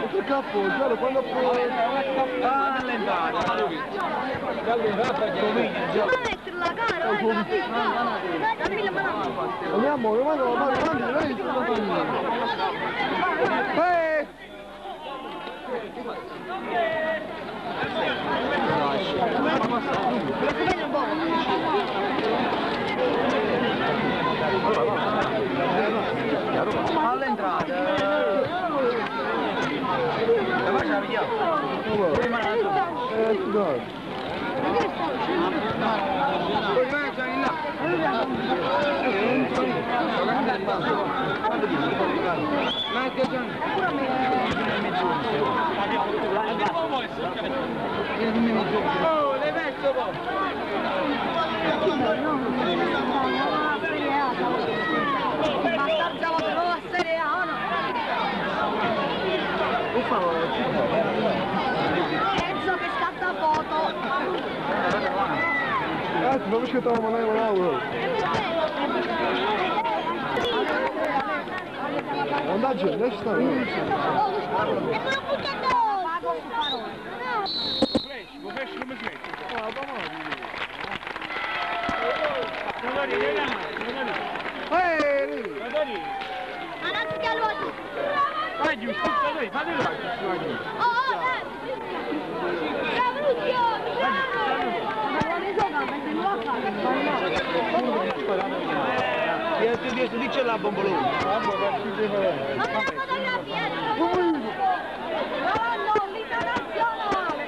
Che capo, già quando puoi... Ah, all'entrata. metterla cara, Andiamo, avanti, all'entrata. La faccia vediamo. Oh, l'hai messo po'! Bastardiamo però la Serie A, no? Enzo che scatta foto. Ma perché stavamo là con l'auto? Andaggi, lascia stare. E me lo buttando! Lo flash come smetti? Ananzi allora! Vai giusto, dai, fate là. Oh, bravo Lucio! Lì c'è la bombolona. Ma me la fotografia! No, l'internazionale!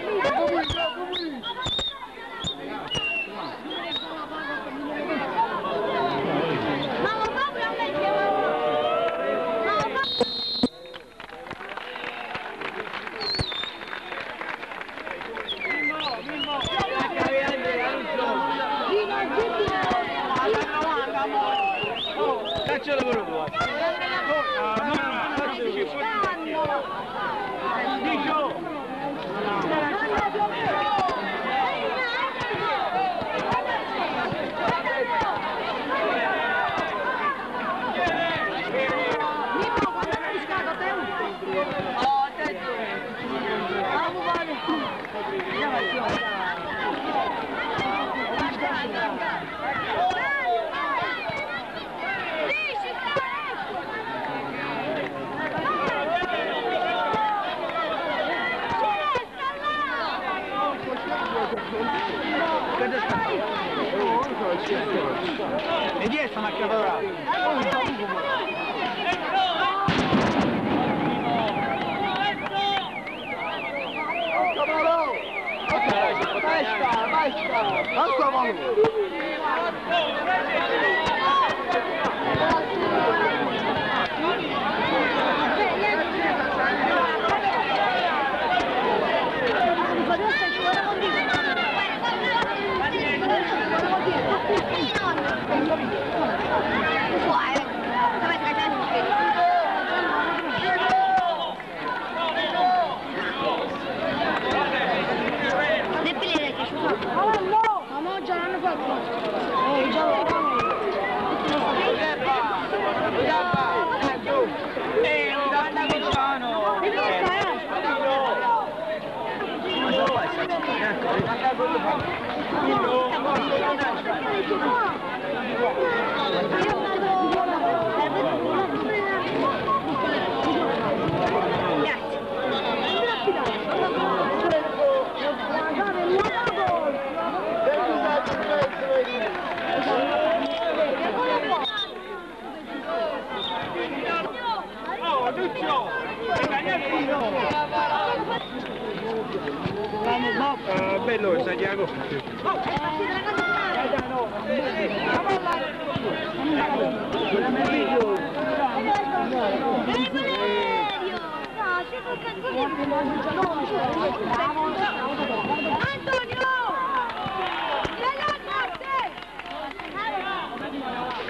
Ma lo fa veramente? Caccialo per tua. E di essa una cavolata. Bello Santiago. Antonio!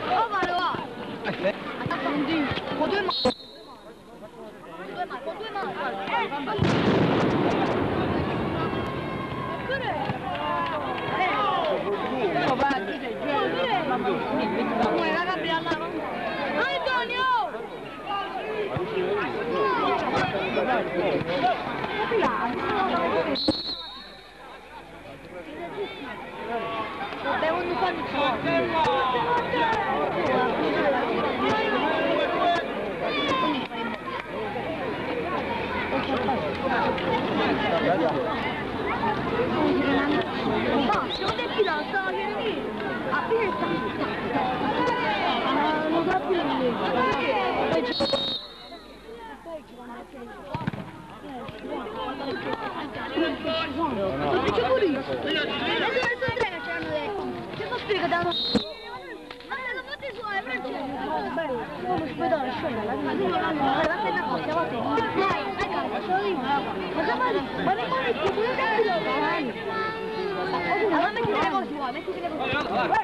Oh, ma lo va! Con due mani! Con due mani! Antonio! non è più la storia lì. A fine non sa più lì. Non c'è pure io. Adesso tre c'erano detto. Che mi spiega da uno. Ma se lo fate su, è francese. Non mi spiega la scena. Guardate una cosa, guardate. Dai, dai, sono io. Ma rimane più pure da allora mettiti le cose qua, mettiti le cose qua.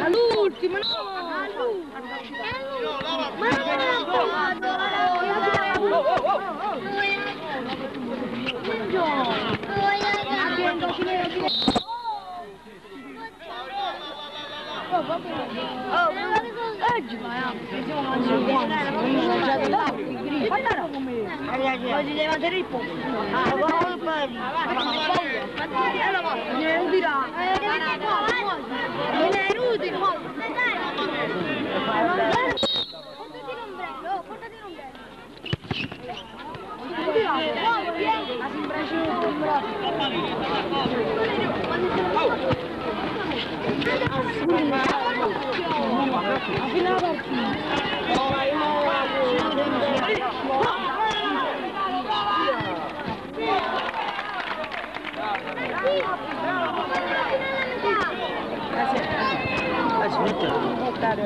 All'ultimo, oggi deve andare il posto. Non dirà. Non è inutile. Portati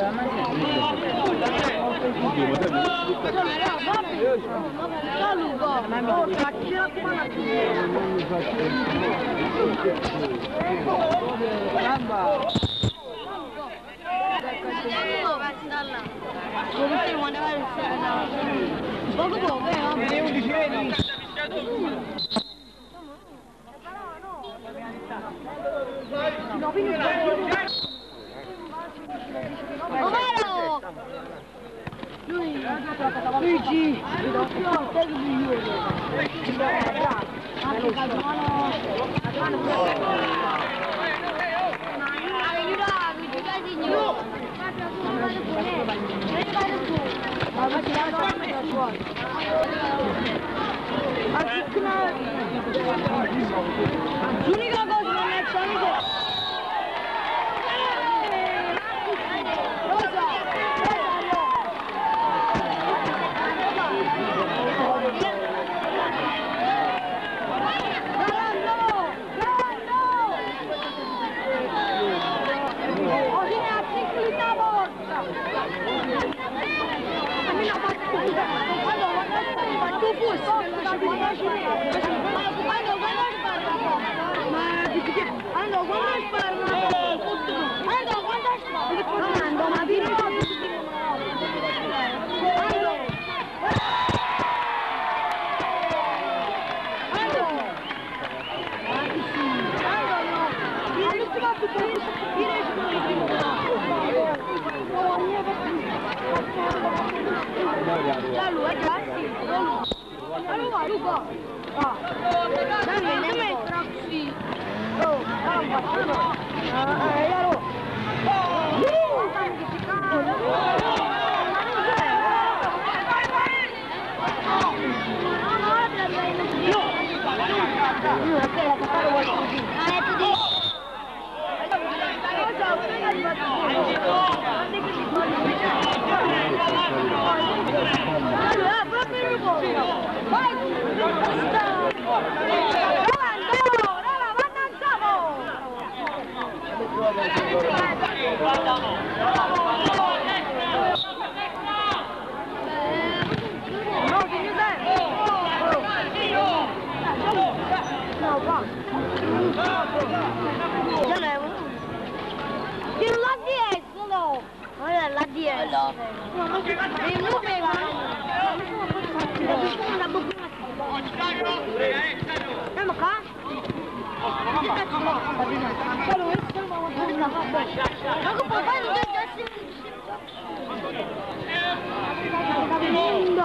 Luigi! L'unica cosa non è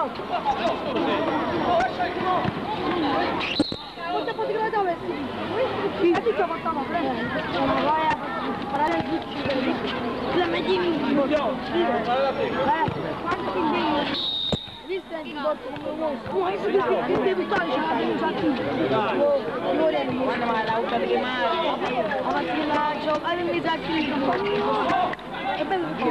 Quanto posso che dove sì, ti ho fatto una presa. Una vaia per le zucche. La mettimi. Quanto ti visto il botto come un uomo. Che devi fare? Ma la usa di mare. Avanti di braccio, alle mie sacchi. E bello che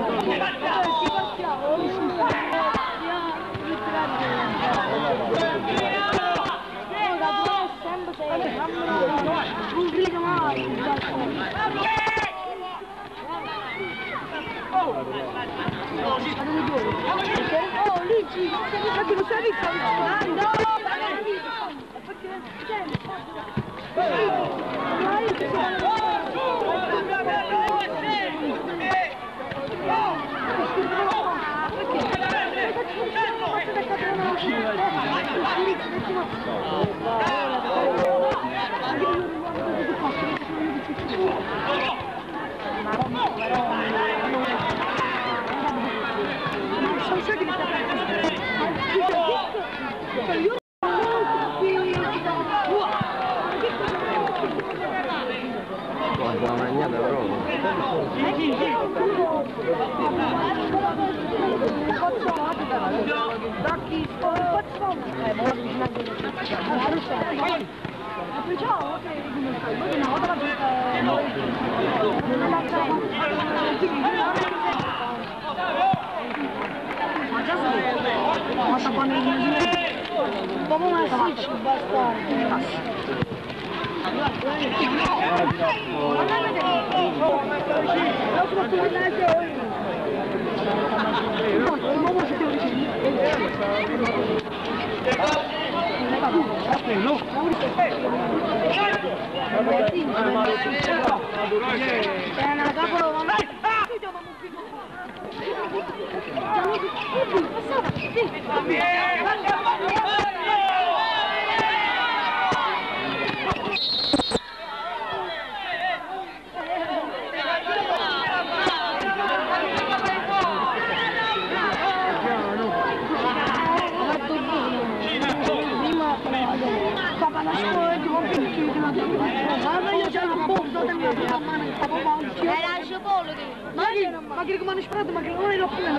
ma che come hanno sparato, ma che non è lo più non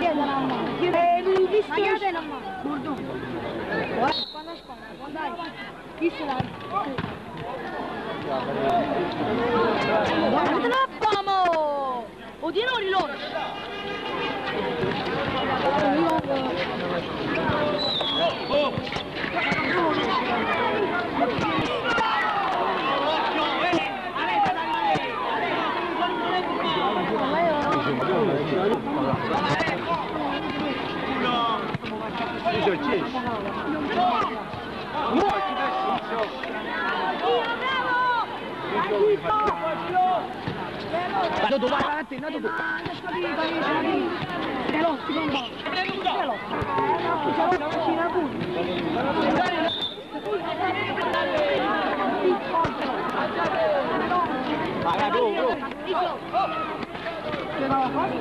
visto quando spara, quando hai chi se l'ha guarda oddio rilancio Vado vai avanti, vado tu.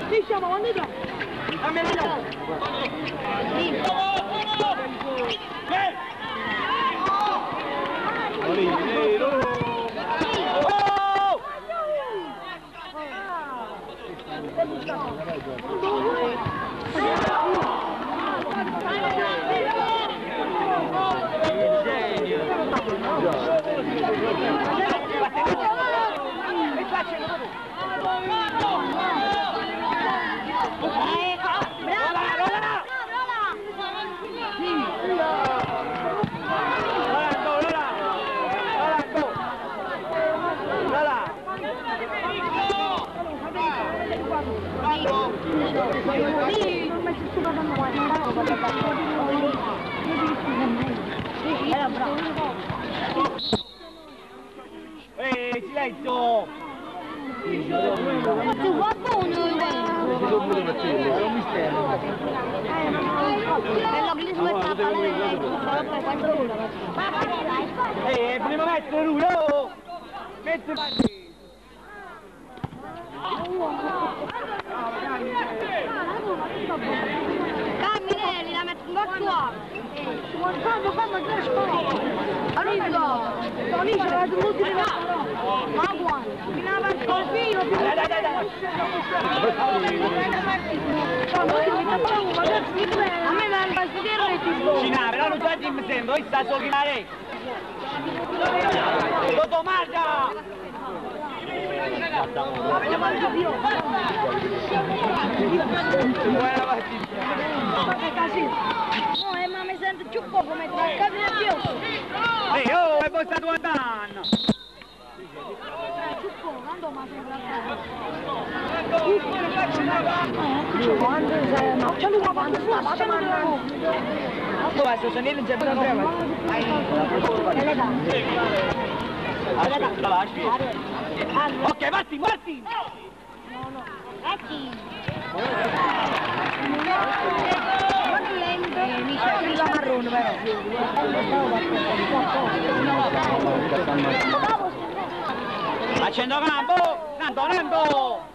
Sì, siamo quando già. Silenzio! Ma tu guapone! È un mistero. Bello che li smetto Prima mettere lui, no! Metti Cammini, la metto in bocca. quando fanno il trash arriva Tony c'è la tutti di ma buono fino avanti col filo a me non va a vedere Cina, però non so mi sembra, io sta solo rimane. Toto mangia! no, ma mi sento più poco mentre il capo del piosso. Ehi, oh, è postato a danno! Più poco, quando mi sembra Dove vai, sostenere il giardino breve? Aspetta, lasci. Ok, Martin, Martin! Mi sa che la marrone però. Accendo campo! Nando, Nando!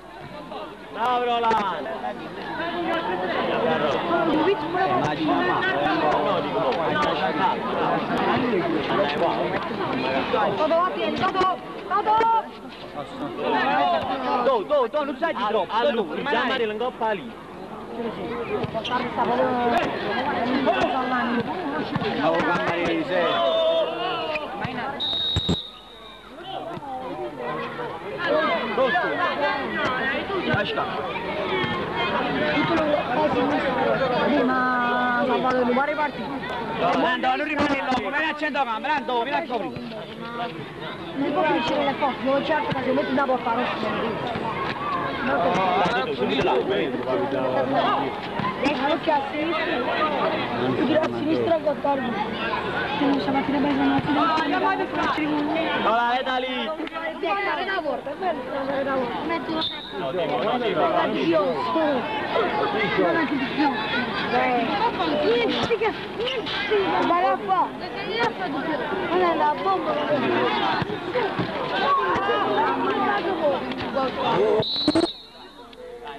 Bravo Roland! Toto va piedi, Toto! Tu, non sai di troppo! Allora, rimane l'ingoppa lì! Oh, Camarese! Ma non va ripartito. Nando, non rimane l'uomo, vieni a centrocampo, Nando, vieni a coprire! Non può crescere le forze, non certo che si mette da porta anche a sinistra, a sinistra guardarmi. Stamattina bene, Allora, è da lì! da porta, è bello, metto niente, vai a fa, non è la bomba,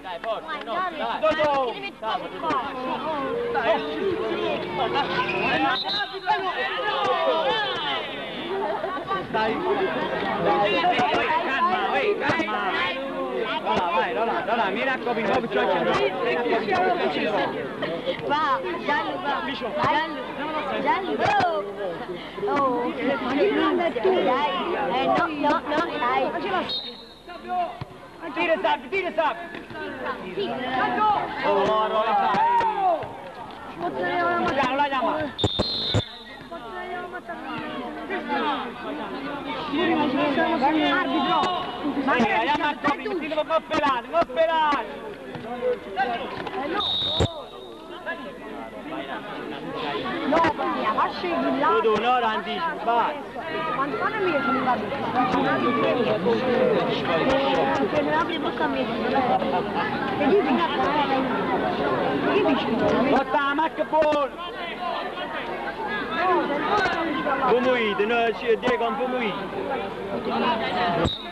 Dai, forza, no, dai! Calma! Lola, mira a copire, va, va, Giallo, oh, no, tira, stop! Oh, Roy, dai! La chiama! Arbitro! Andiamo a copire, si deve pelare! No, ma scegli là! Tu, un'ora anticipo, vai! Quando fanno mi sono andato? Perché non apri bocca a me. Che dici? Porta la macchina buona! Come ide, no, ci dico un po' ide. Ok, vai, tira.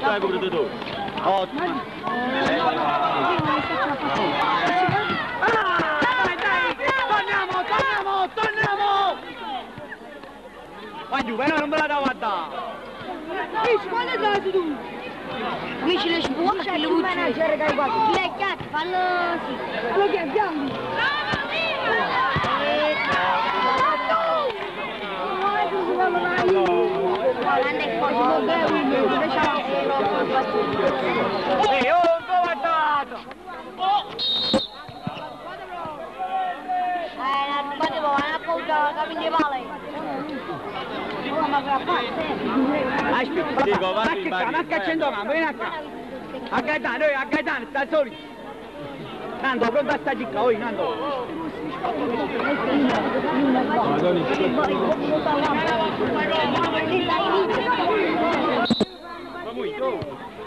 Dai, coprito tu. Ottimo. Dai, torniamo! Vai giù, non me la devo guardare. Quando è dato tu? Amici le spuole, c'è il manager che hai guardato. Le cazzo, fallo sì. Lo chiamiamo. Oh, guardato! Potevo, non ha paura, capire male. Aspetta, dico, va a 100 campo, vieni a casa. A Gaetano, sta soli. Nando, pronto a stare qua, Nando.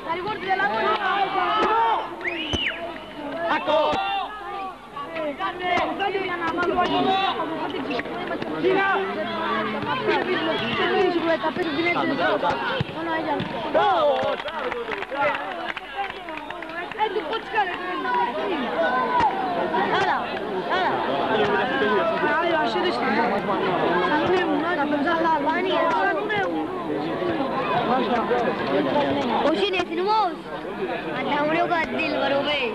La ricordi della Ecco! O cinesi nu mos? Andiamo noi a dirlo, lo vedi?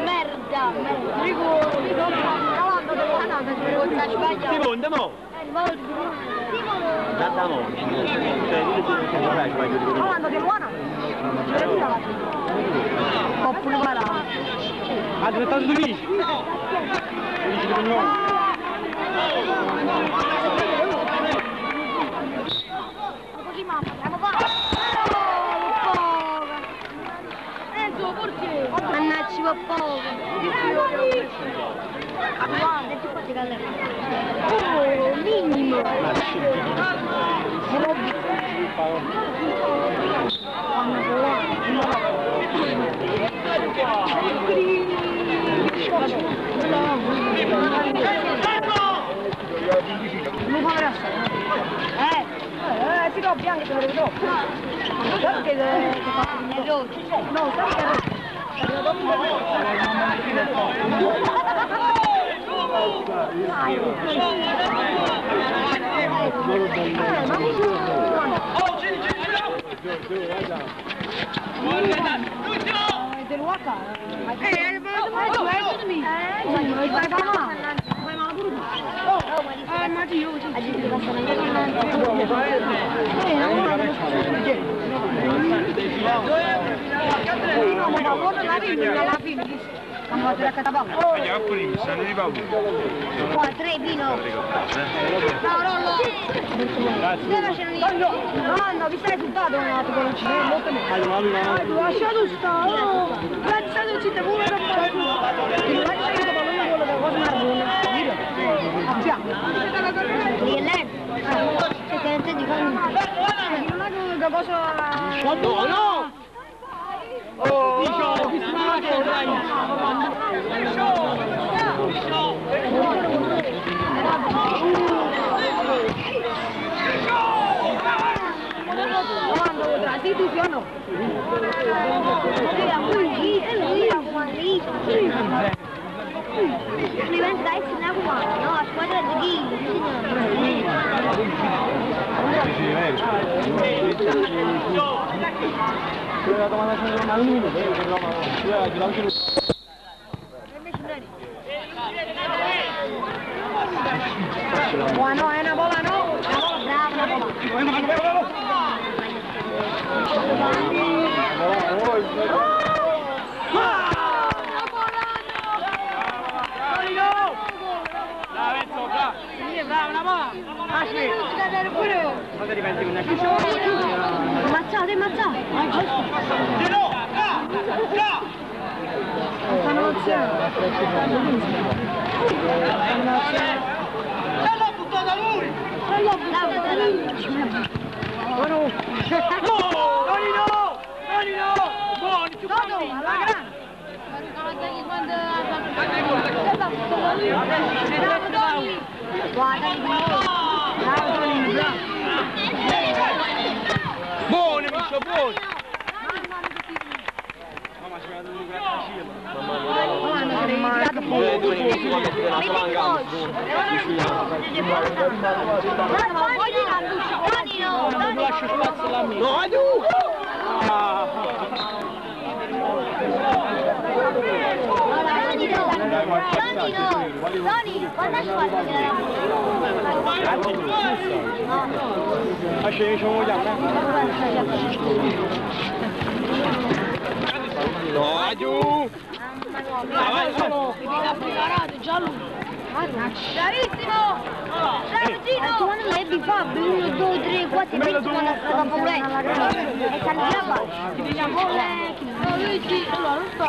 Merda! Secondo mo! Da mo! Parlando di Luana? Oppure guarda. Ha diventato 12! 12 di cognome! Così mamma, andiamo qua! Enzo, perché? Mannaggia, va poco! Guarda, ti fatti calare! Oh, minimo! Non fa grasso! Si do bianco te lo vedo! Perché è rosso? No, perché del Waka. Qua, 3 vino. No, Rollo. No, vi stai risultato un attimo, non ci sei molto meglio. Lasciato stare. Lasciato ci te pure non fare più. Il lasciato ma non vuole da cosa marrone. Lì lei. Che te ne di fare. Non è una cosa. No! Oh, dicio, mi smago, dai! Quando la istituzione? Diventa essere uguale, no? A squadra di Ghini, La domanda c'è una minuto, no, è una bola, no? Brava, una bola. Ammazzate, ammazzate! L'ha buttata lui! Buono, Micio, buono! Mamma, ci vado un grattacielo. Non lascio spazio alla mia. No, Tony, quanta spazio? No, giù! Vai, solo! Bravissimo! Bravissimo! Tu non l'hai fatto? 1, 2, 3, 4, 5, quando è stata paura. E cambiava. No, lui sì, allora non sto.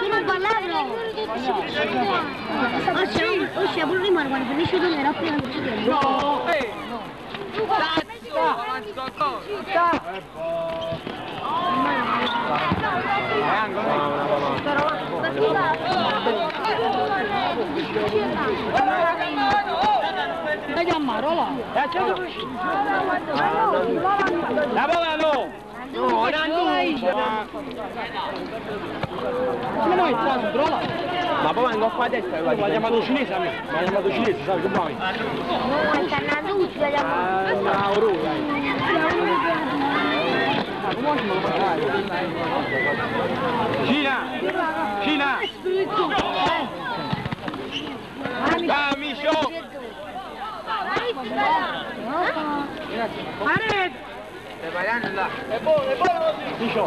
Non parlavano! Ossia, pure rimane quando finisce tu era prima di chiudere. No! La bola no! No, ma poi vengo qua a destra, mi ha chiamato cinese a me, mi ha chiamato cinese, sai che vuoi? No, stanno tutti, Cina! Cina! Ah, Miscio! Aret! È buono così! Miscio!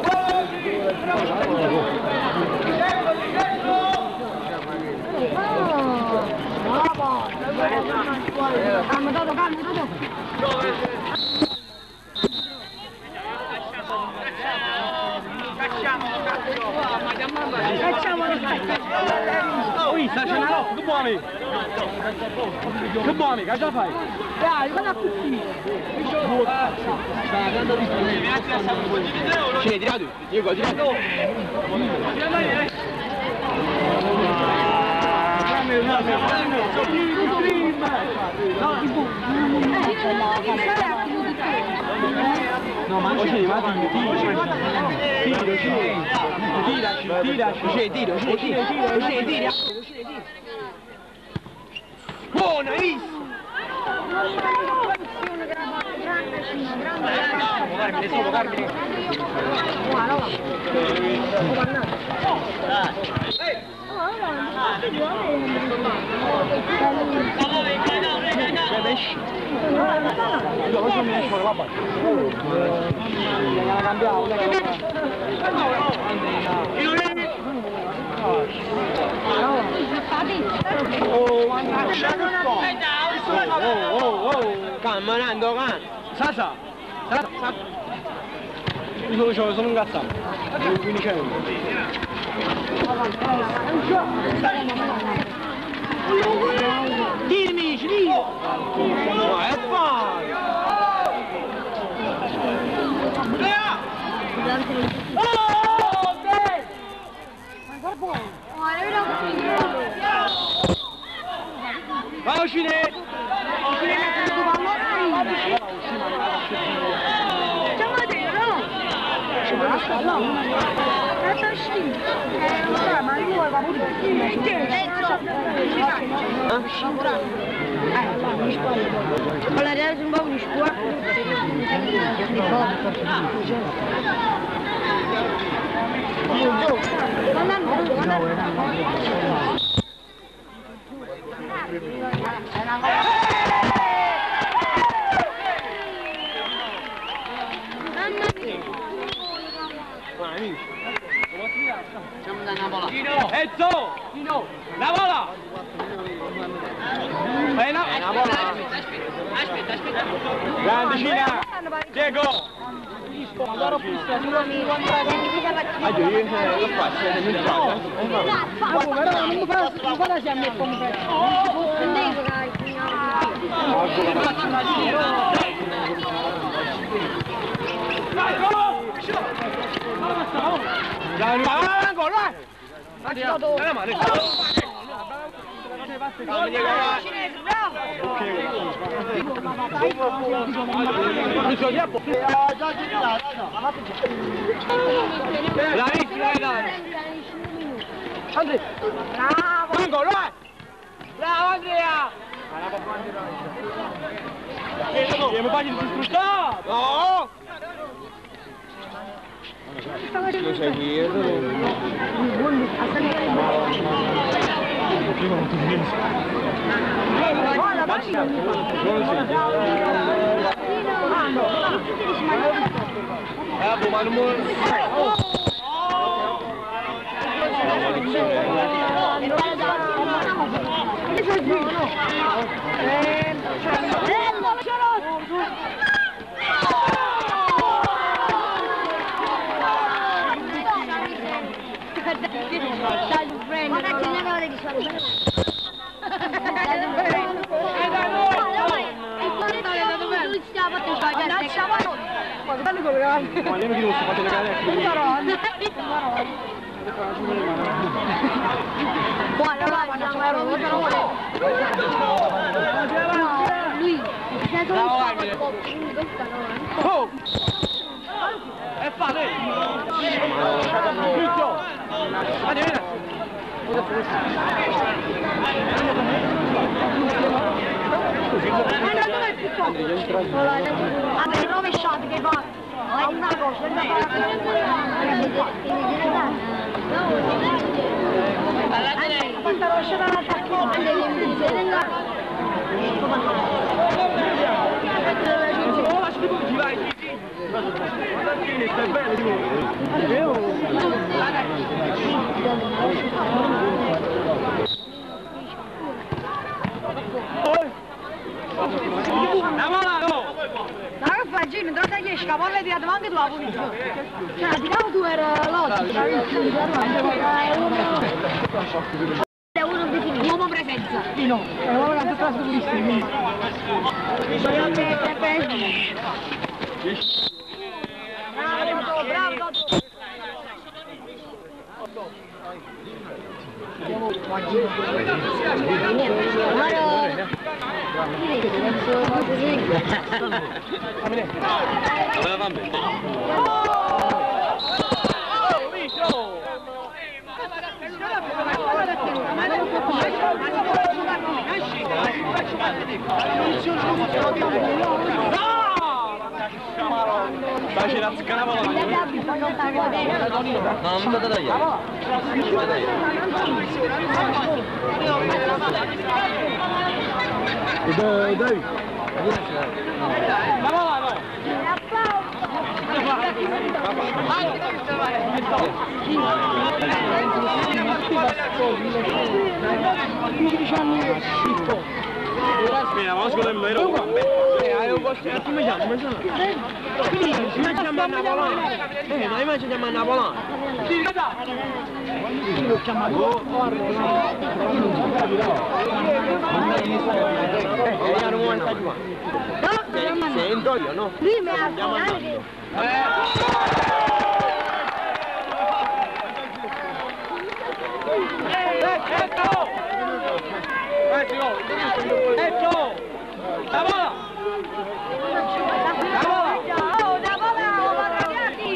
Ui, sta cenando, che buoni! Che buoni, che già fai? Dai, guarda qui! Ci hai tirato? Io ho tirato! No, ma non c'è tira. Buona, hai visto? Calma, Nando, calma. Sasa. Io sono un cazzato. 15 euro. Dirmi, Dio! No, è fare! Oh, bene! Vai, Cine! Alla reale un po' di scuola. Ezzo! La bola! La bola! Aspetta! Grande Cina! Diego! Bravo! Mi fai il distrutto! No! Lo segui, E fate! Vabbè, rovesciate che va. È una cosa, questa rovesciata all'attacco. Raga, Fagino, dove sei che scavarle di anche tu la pulizia? Cioè, tiravo tu era logico. È uno di uomo presenza. Sì, no, è una volta che trasto pulissimo. Bravo, Dai, la scanavola! No, non da tagliare. Dai! Ma va, vai! Mira, vamos con el mero. Ayo bos, tu macam mana? Macam mana bola? Naik macam mana bola? Yang rumah saja. Sento yo no. Lui mi ha finale. La bola! La bola! Oh, la bola, ragazzi!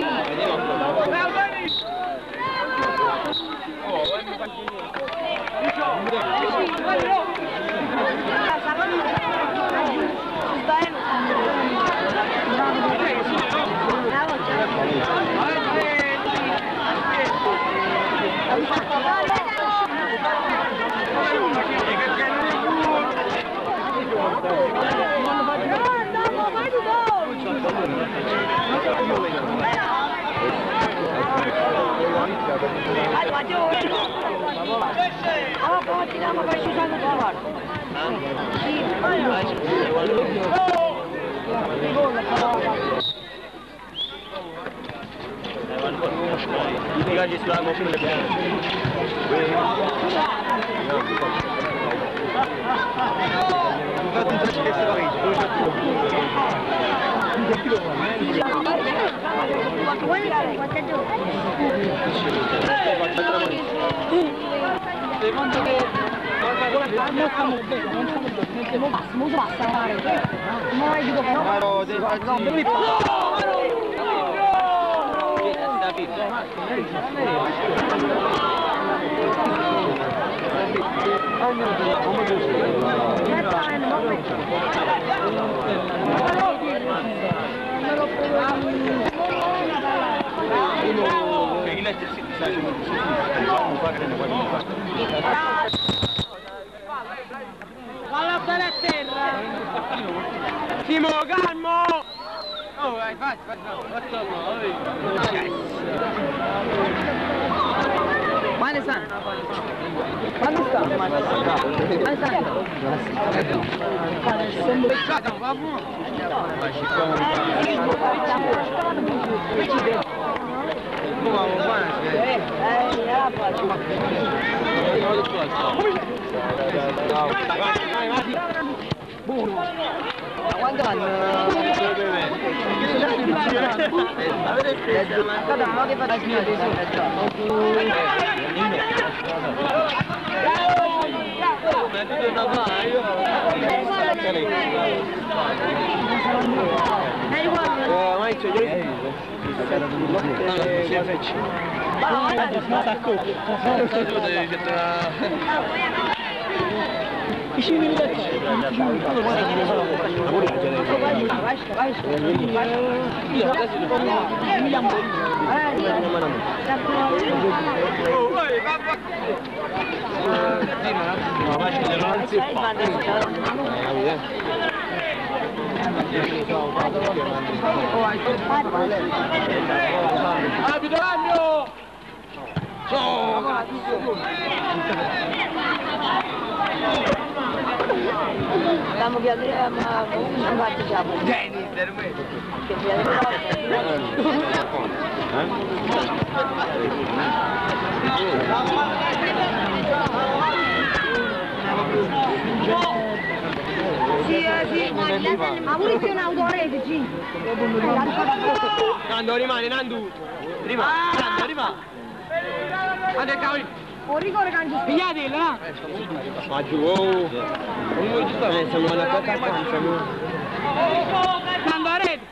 Secondo me non stiamo bene, non basta fare. Non è dico no. Valla a stare a terra! Simo, calmo! Oh, vai, vai. Quando sta? Quando sta? Quando vanno? Abito Ragno! Stiamo chiedendo, ma non facciamo. Sì, ma pure più un autorete, sì. Nando, rimane, Nando! Rimane! Ande, cavoli! Un rigore cangia. Pigliatela, no? Ma giù, oh! Siamo alla cattanza, Mando a rete!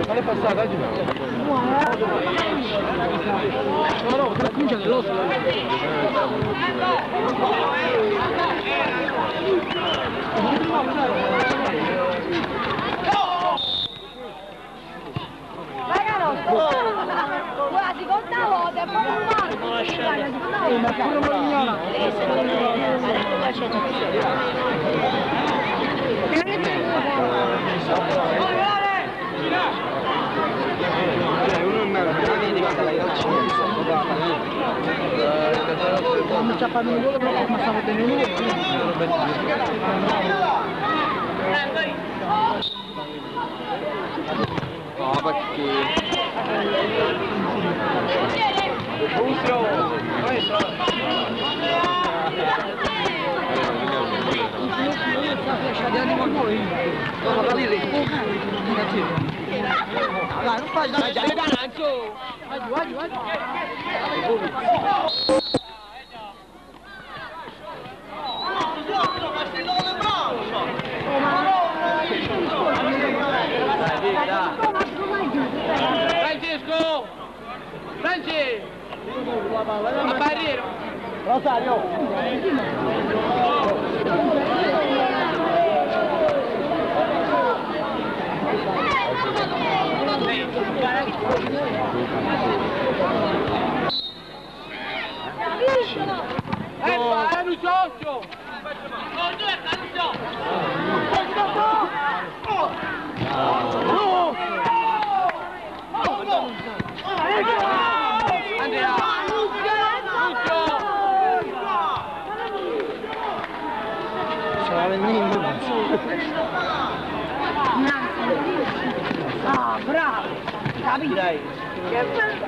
Non è passata oggi? No, la comincia dell'osso. Guarda, seconda volta, poi non vale. Ma pure non ignora! Non ci ha fatto un gol, però come stavo tenendo No, perché? Dai, non fai, dai, Dai, Danazzo! vai giù, vai giù, vai giù. Francesco! Franci! A barriera! Rosario! Lucioccio! Andrea! Ah, bravo! Capito? Che bello!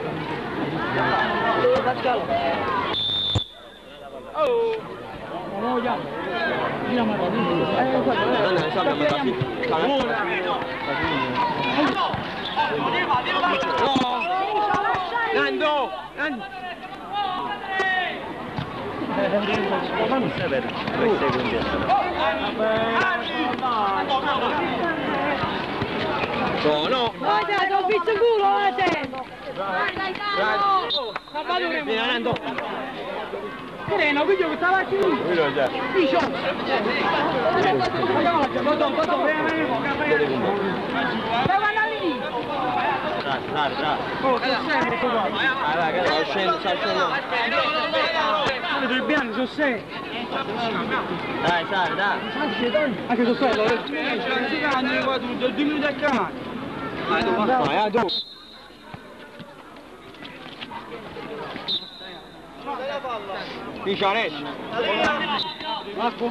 Oh! No, già. Gira ma Nando! Non si vede, 3 secondi. No! Guarda, ti ho visto il culo, Salvatore! Vieni andando! Sereno, qui che stava qui. Quello già. Dicio. Dai. Oh, che sempre tu qua. Vai, che sta scendendo. I bianchi sono sei. Dai. Anche sono sei, lo del 2 minuti a chiamare. Vai, tu. Pisciares. Marco.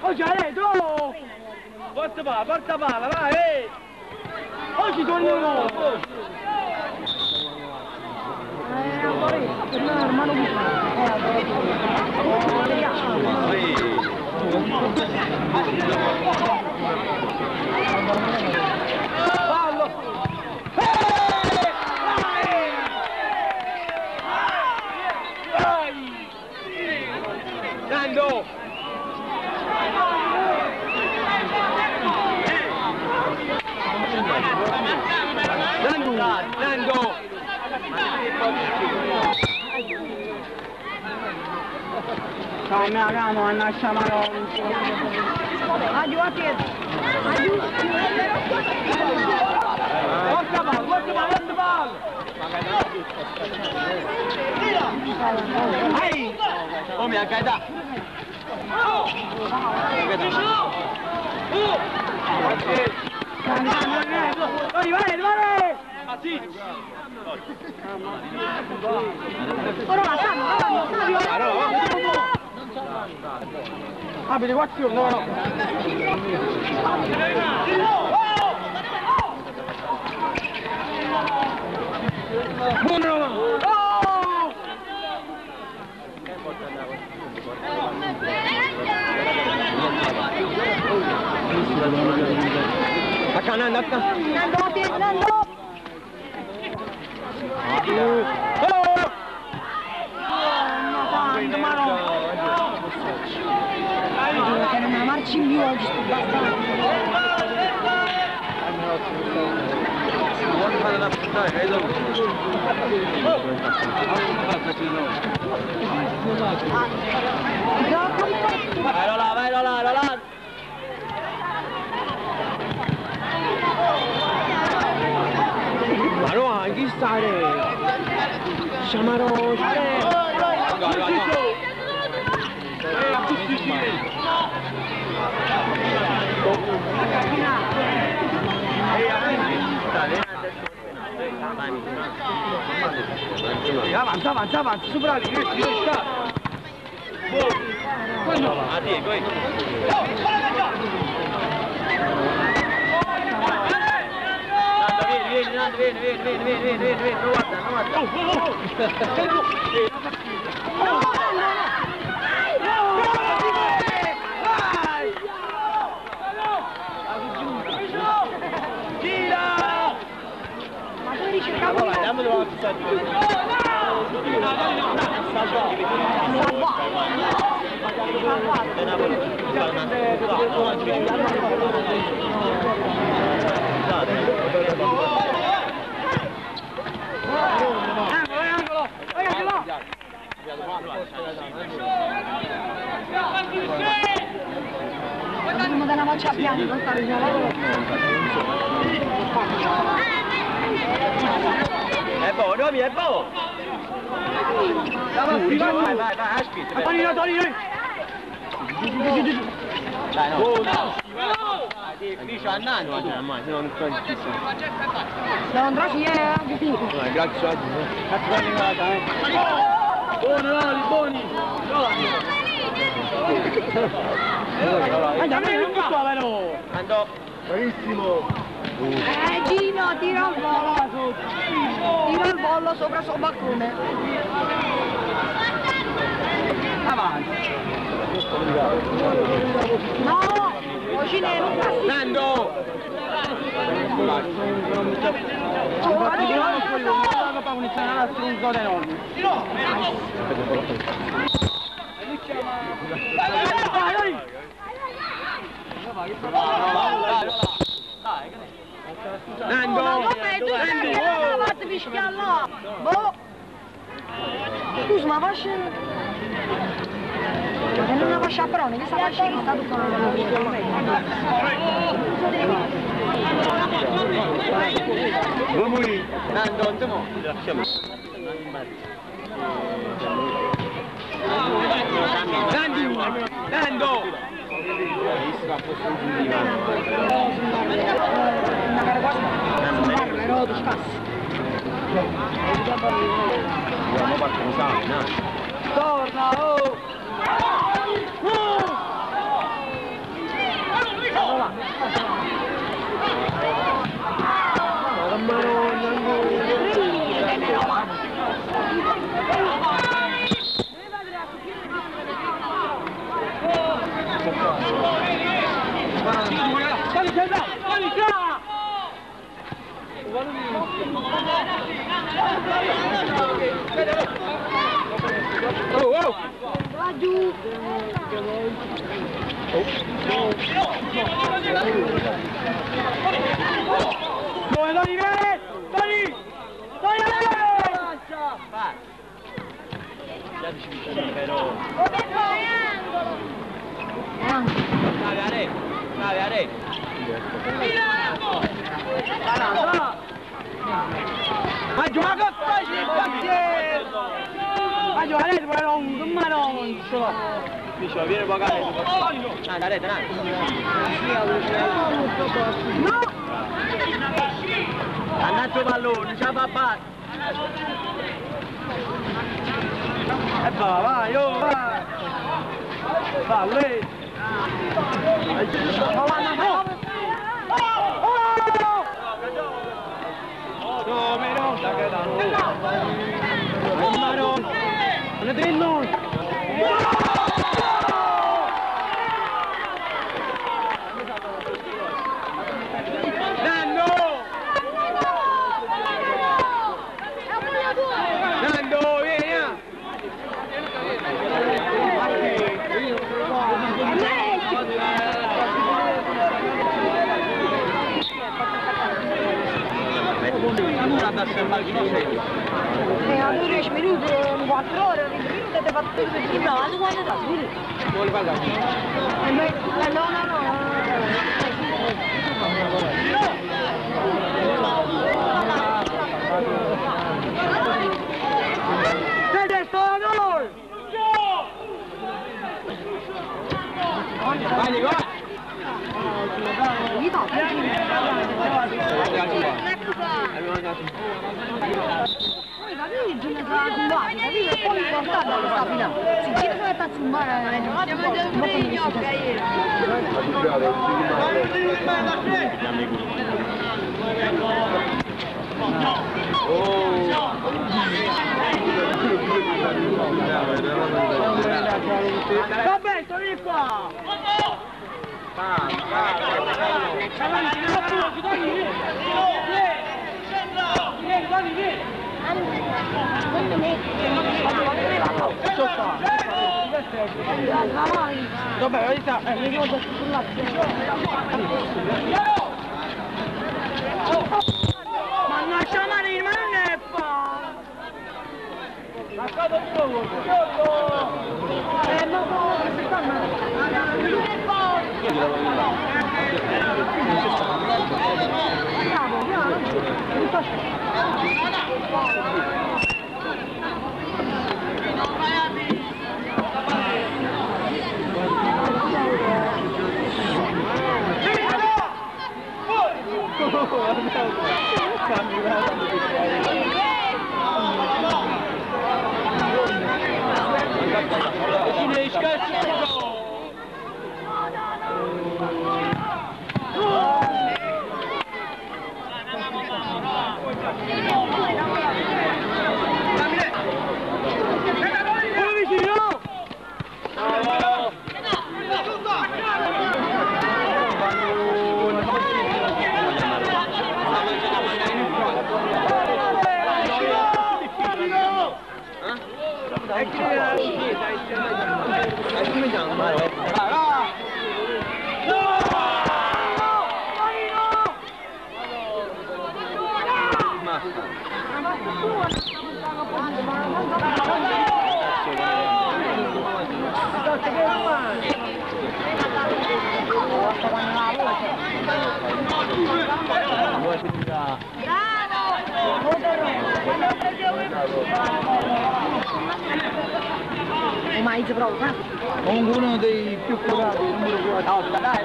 Oh, già lei, tu! Porta palla, vai! Oggi torniamo! Fallo! Nando! Nando! Ciao, mia camo, Anna Sciamarò. Adiós, a piedi. Adiós. Forza palla! Vai! Oh, mi ha caído. Vai! Ora la sanno, Abili, guarda, no. Buono! Acá, Nando. Nando, a piedi, Nando. Che non me la marci in più oggi, sto Vai là. Ma no, chi stare? Sciamarò, Avanza, supera lì, sta. Vieni, Dobbiamo dare una voce a piano, non fare È buono, è buono! Vai, aspetta! Torino! Dai, no! Dice a Nando! Ma se non sto zitto! Non grazie, anche tu. Grazie a te! Buoni! Andiamo, non tutto, però! Nando! Bravissimo! Gino, tira il volo. Tira il bollo sopra sul balcone. Avanti. No! Cucinero! Nando! Nando! Scusa, ma fascia... Non è una fascia però, che sta fascia che sta tutta Vamos lì. Nando, andiamo. Nando! Torna, oh! Va giù! Dove Doni, vieni! Doni! Doni! Vai! Bravi, Are! Ma gioca che fai? Ma giocare però un maroncio! Dice, viene pagare. La rete, dai. No! Andato pallone, c'ha papà. E vai, oh, vai! Va, lei! No, meno! Non è dritto! Nando! Nando, vieni! Allora 10 minuti, 4 ore, 20 minuti, ti fatto tutto il giorno, alle quante da sbire? Vuole pagare? Siete solo! Vai, vai! Poi capì, ce ne sarà un bacio, capì? E poi portata alla stabila. Si gira come sta sul mare, Vabbè, sono lì qua! Vabbè, verità, ma lascia male, ma non è fa! Lasciato il Uno dei più curati, numero 4. No, dai.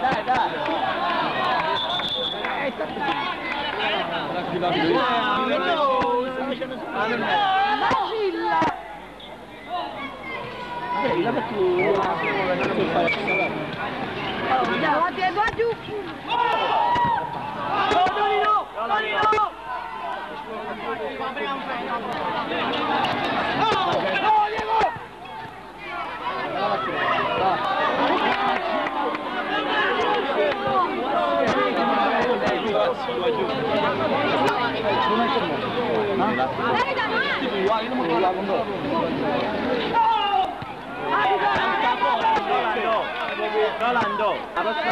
Rolando, Rolando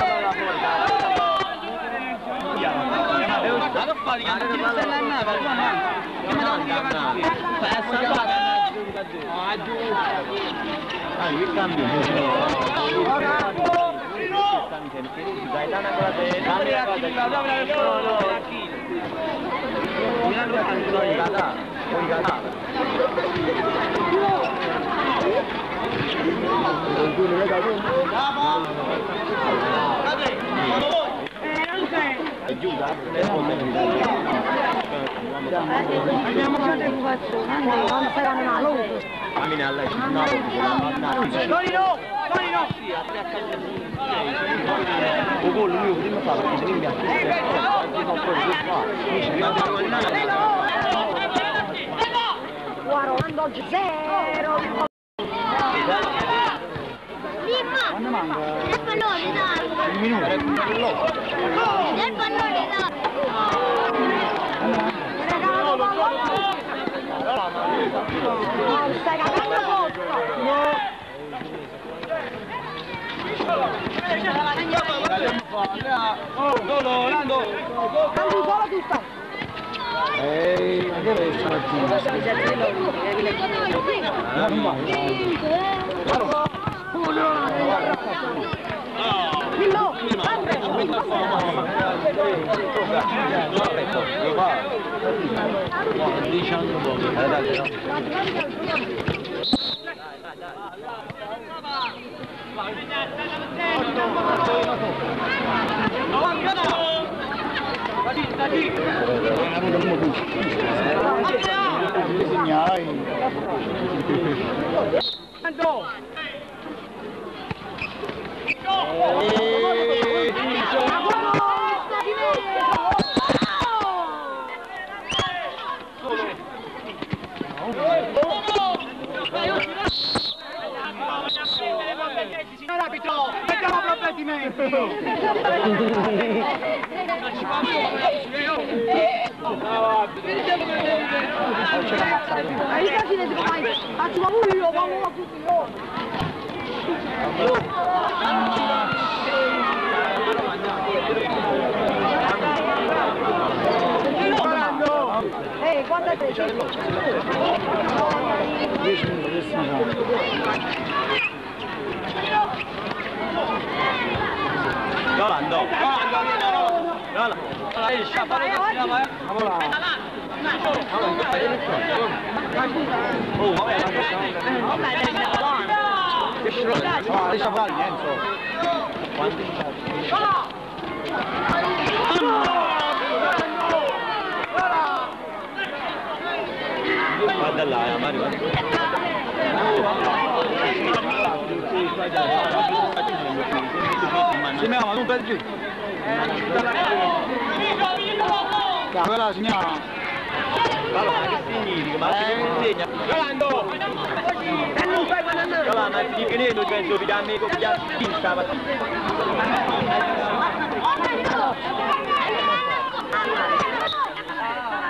0. Quando manca? Del pallone, dai! Un minuto. Del pallone, dai! Stai cagando sotto! Rolando! Solo tu stai! Ma che deve essere Arbitro, mettiamo provvedimenti! Faccio pure io, vamo tutti io! Quanto è 300? 10 minuti, Rolando, lascia fare niente. guarda là, Mario. Signora, non per giù. Quella signora. Allora, che significa? Ma che insegna? Rolando! Rolando, ti credo che penso che amico che ha vinta la partita.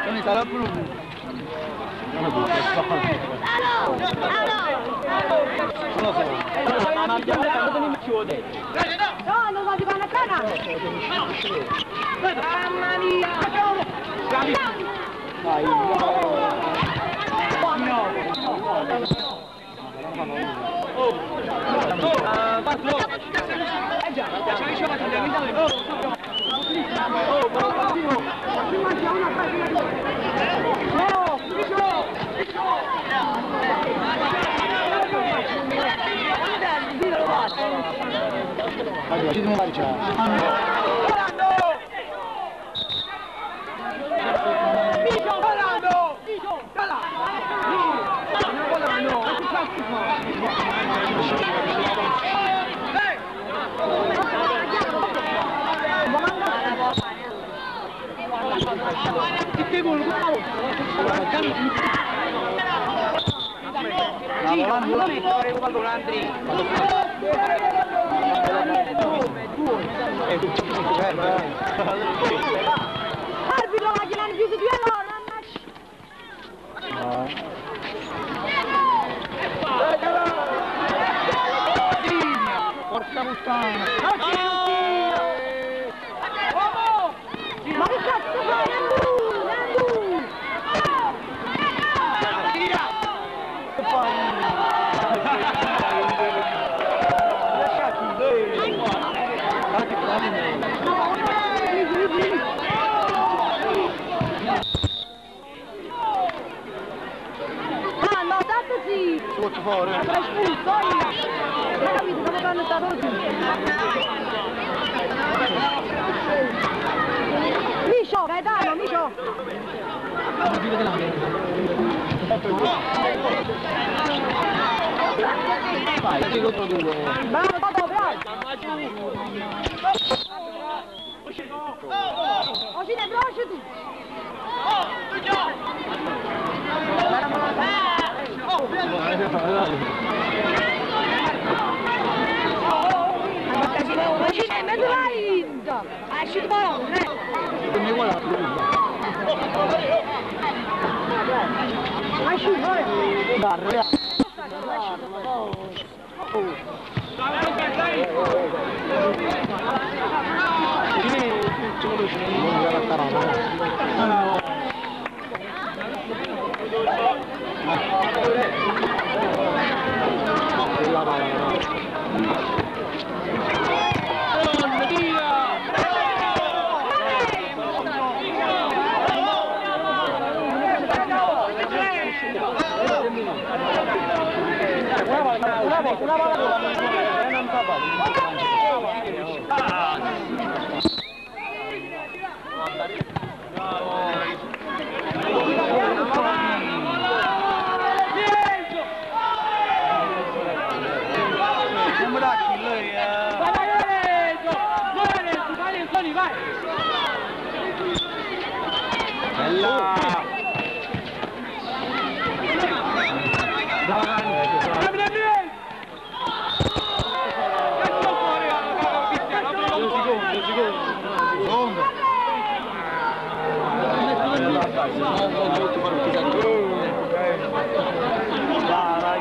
Non sarà più. Allora! Ma abbiamo detto non mi chiude. No, non va di panna cana. Mamma mia. Ci devo marciare. Arbitro, ma gliel'hanno chiuso 2 all'ora, Porca puttana! ma che cazzo fai, Nandu? No, tanto sì! Sotto fuori! Ma espulso, hai capito come fanno stato così? Micio, Gaetano, Micio! Vai, contro 2! Bravo, bravo, bravo! Ocine, broci tu! Ocine, mezzo vai! Hai uscito buono, Come guarda? Hai uscito buono! Darre!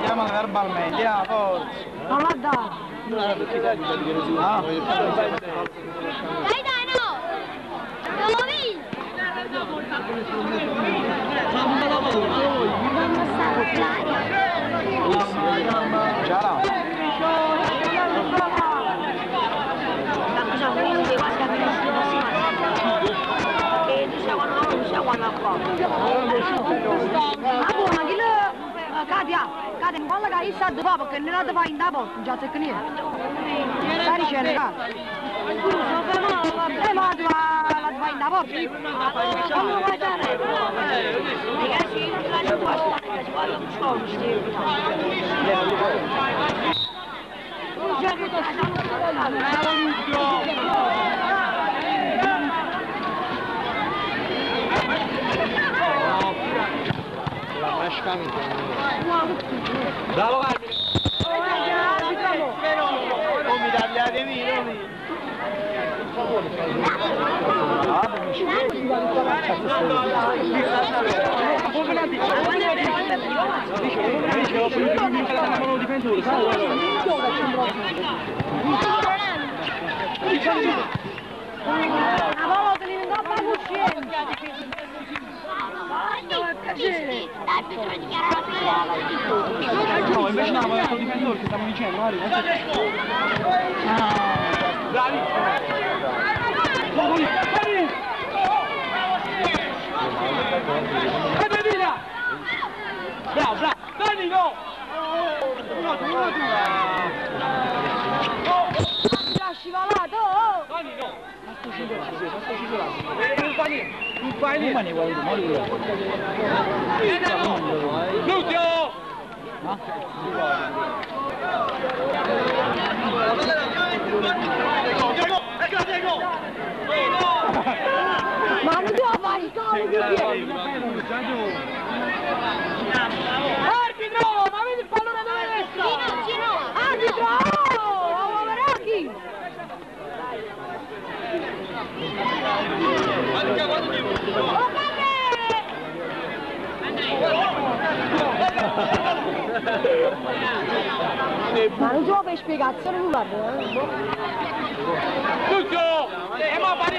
Chiamala verbalmente, forza! Non la dà! Gaetano! Dove vi? Ciao! Ma chi lo... Katia, non parla che io sto da papà, perché non la fai in da porta, non c'è tecnica. Stai dicendo, Katia? Ma tu la fai in da porta? Come vuoi dare? Ragazzi, non lascio qua, si parla un po', Bravo Carmine! Non mi tagliate vino! No, invece no, ma è il difensore che stiamo dicendo, Mario. Bravi! Bravo, bravo! Dani, no! Scivolato! Dani, no! Non fai niente! Lucio! Ma non devo fare il gol! Arbitro! Ma vedi il pallone dove resta? Arbitro! Oh, Veracchi! Ma non devo fare spiegazione, non guarda, Lucio! Ma pari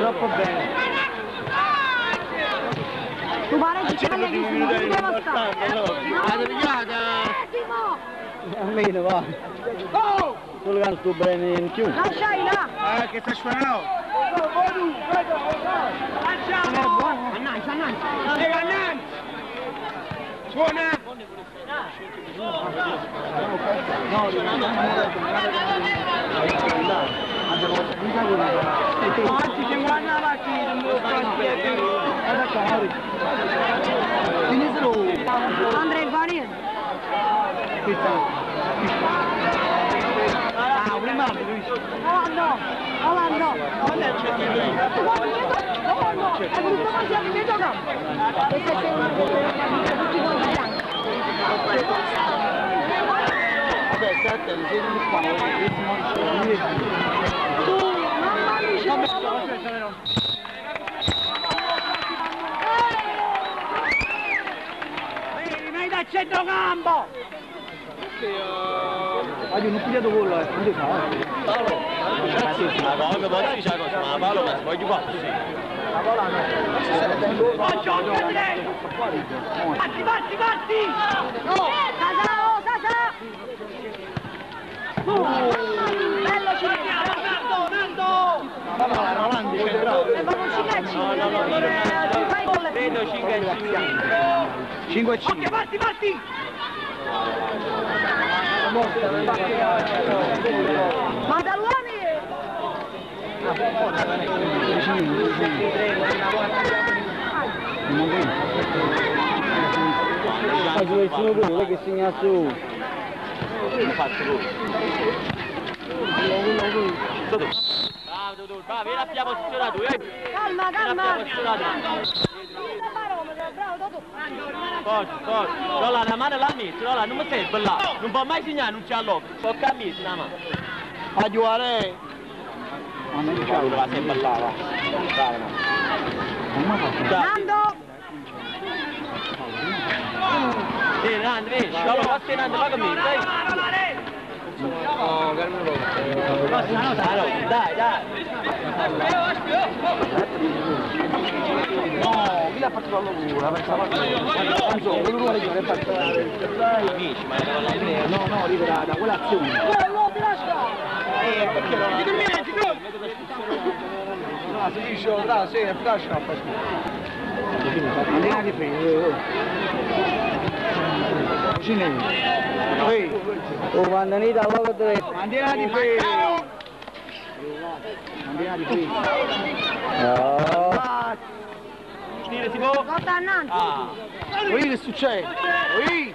troppo bene. Tu pare che ci voglia che si non devo stare. La pigliata! Almeno va. Oh! Solo che non sto bene in più. Lasciai là! Che sta suonando? Annanzi, annanzi. Annanzi! Suona! Andrei Varin. Olando. Olando. È voluto mangiare il mio campo. Questo è tutti quanti bianchi. Vabbè, aspetta, mi sento qua. Mamma mia, Rimani da centrocampo! Oggi non pigliato quello, non ti fa. Ma quando poi si sa cosa, ma Paolo ma voglio qua. Batti, batti, batti! Sasa, oh, Sasa! Bello Cinecci! Nando! Ma non Cinecci! Ti fai con le... Vedo 5 e 5. 5 e 5. Ok, batti, batti! Ma da lui Quello che segna su. Va, vieni a posizionato, Calma, calma. Forza, forza. Rola, la mano l'ha messa, Rola, non mi serve là. Non può mai segnare, non c'è l'occhio. So che ha messo la mano. A giocare. Va sempre là, va. Nando. Sì, Nando, vedi, Sciolo, va Nando, va con me, dai. Dai, dai. No, chi l'ha fatto la locura? Non so, quello vuole giocare per fare. Amici, ma è No, no, libera da quell'azione. No, ti lascia. Perché no? No, si dice, bravo, sì, è flash up. Andiamo di freno. Così oh, quando ne dà poco dritto. Andiamo di freno. Andiamo di freno. No. Tira, si può? Lotta annanzi. Ah. Qui che succede? Qui.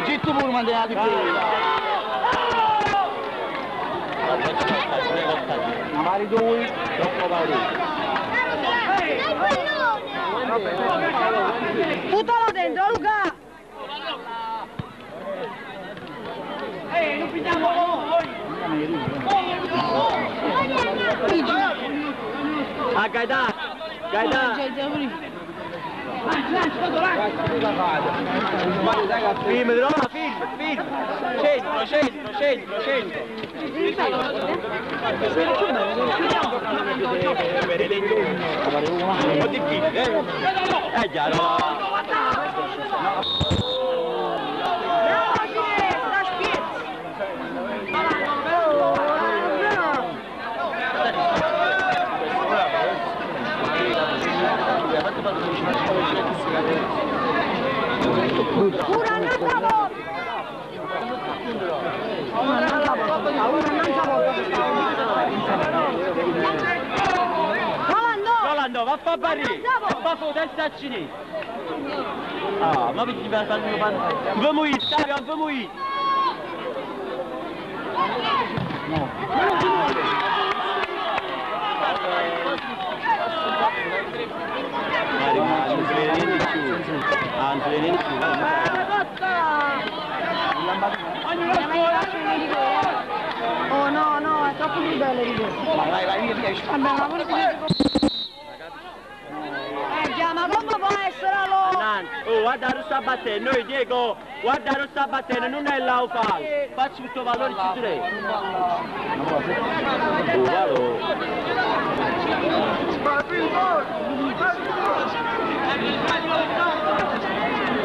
Getto pure mandiamo di freno. Magari due, troppo paura. Buttalo dentro, Luca! Non pigliamo Ah, Gaetano! Gaetano! Film, Roma, film! Centro! Un po' difficile, è chiaro. Bravo, Gine, da Spiez! Una un'altra volta! Rolando, va a fare barri! Va a fare testa a cinese! Ah, ma perché per fare un panno? Non morire, Savio, non morire! Oh no, è troppo più bello di questo. Vai, via, riesci. Vabbè, ma pure ma come può essere allora? Oh, guarda lo sta battendo, noi Diego, guarda lo sta battendo, non è l'aufal. Facci questo valore ci direi. Oh, vado.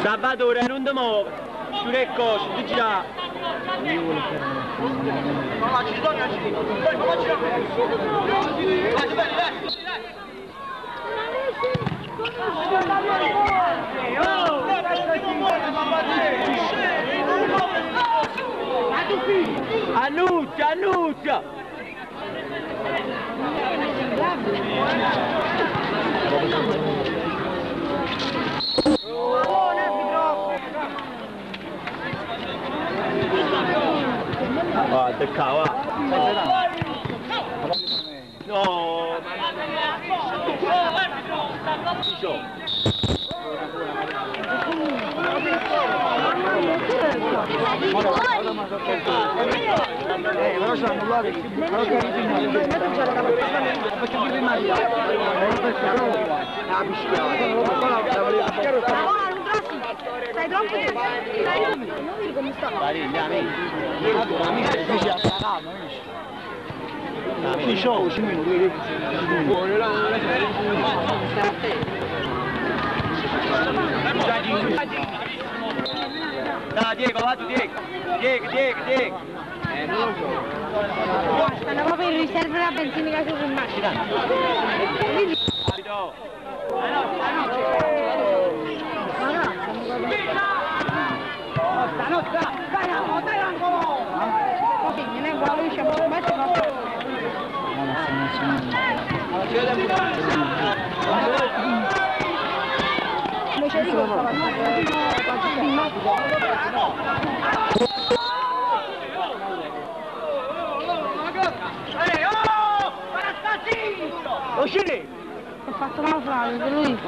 Salvatore, non ti muovi. Tu che cosa, tu già. Annuccia! Ah, te cava. No. Però sono annullati. Però che faccio più prima di stai troppo non vedi come sta? show, 5 minuti. Dai Diego, va tu Diego. Stanno proprio in riserva la benzinica su macchina. Stanotte, dai, non è uguale, diciamo, Lo scegli! Ho fatto naufragio, per lui.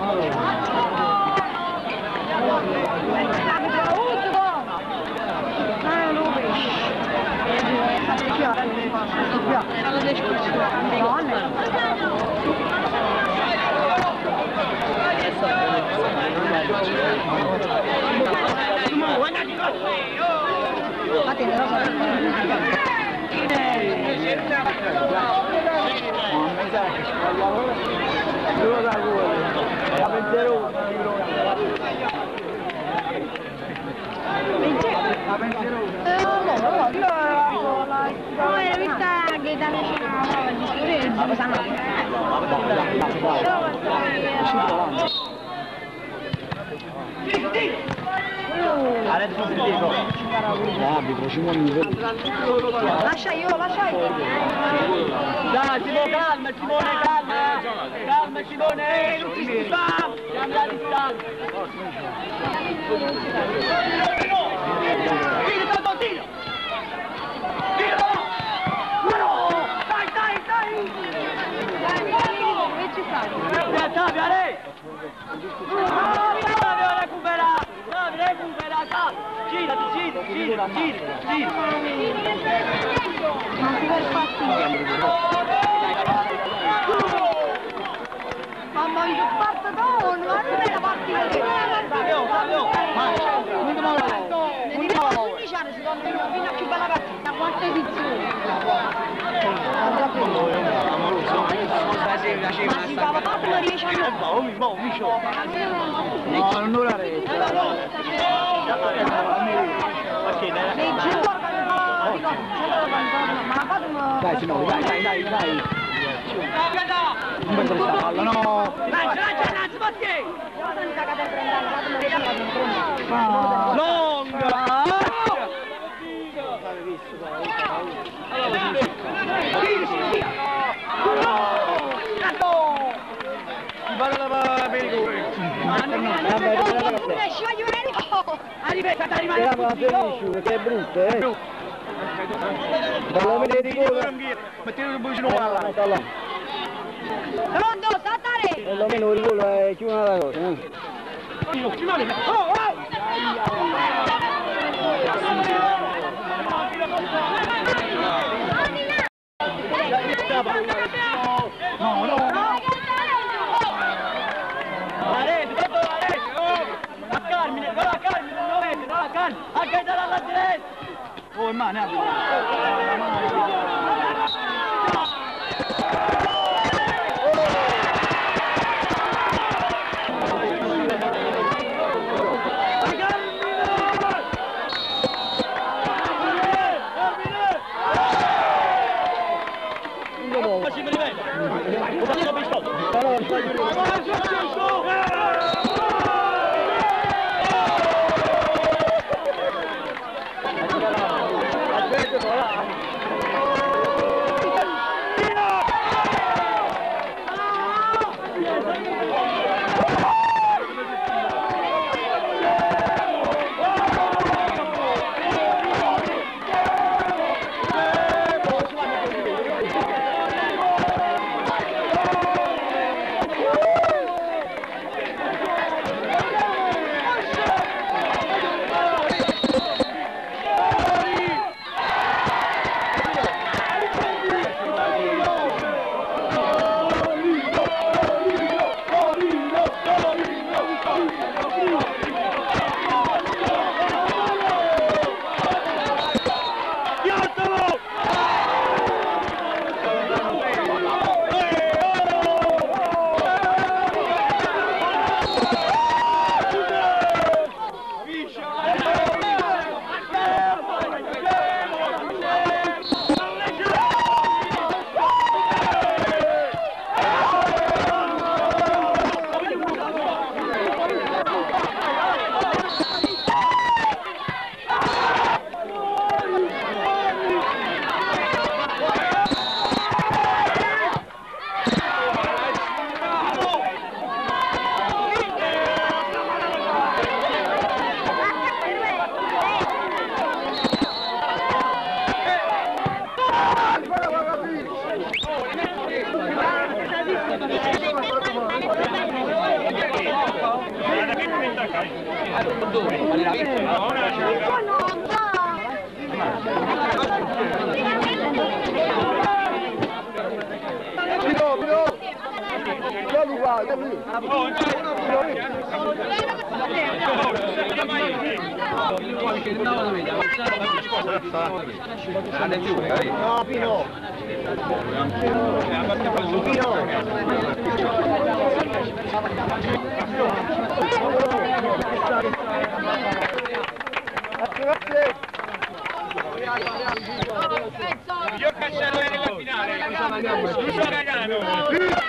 Lascia io, lascia io. Dai, Simone, calma, Simone, calma! Calma, Simone, non ti scusa! Siamo alla distanza! Tiro, tanto, tiro! Tiro! Dai, dai, dai! Che ci fai? Ottavio, Ale! Ottavio, recupera! Ottavio, recupera, Ottavio! Girati, girati! Non si vuole partire. Mamma mia, che partitone, ma non è la partita che... Ne diventa 15 anni, si torna fino a più bella partita. Quante edizioni? Ma si fa la parte di 10 anni. No, non ora rete. Dai, Simone, dai. Non prendo questa palla, no! Lancia, Sbatti! Longa! Perché è brutto, eh? Fallo vedere di gola. Mettilo il bucino qua. Pronto, saltare! Perlomeno il gol è più una cosa, eh? Oh, mano, Io Cascello è nella finale. Lucio Gagano.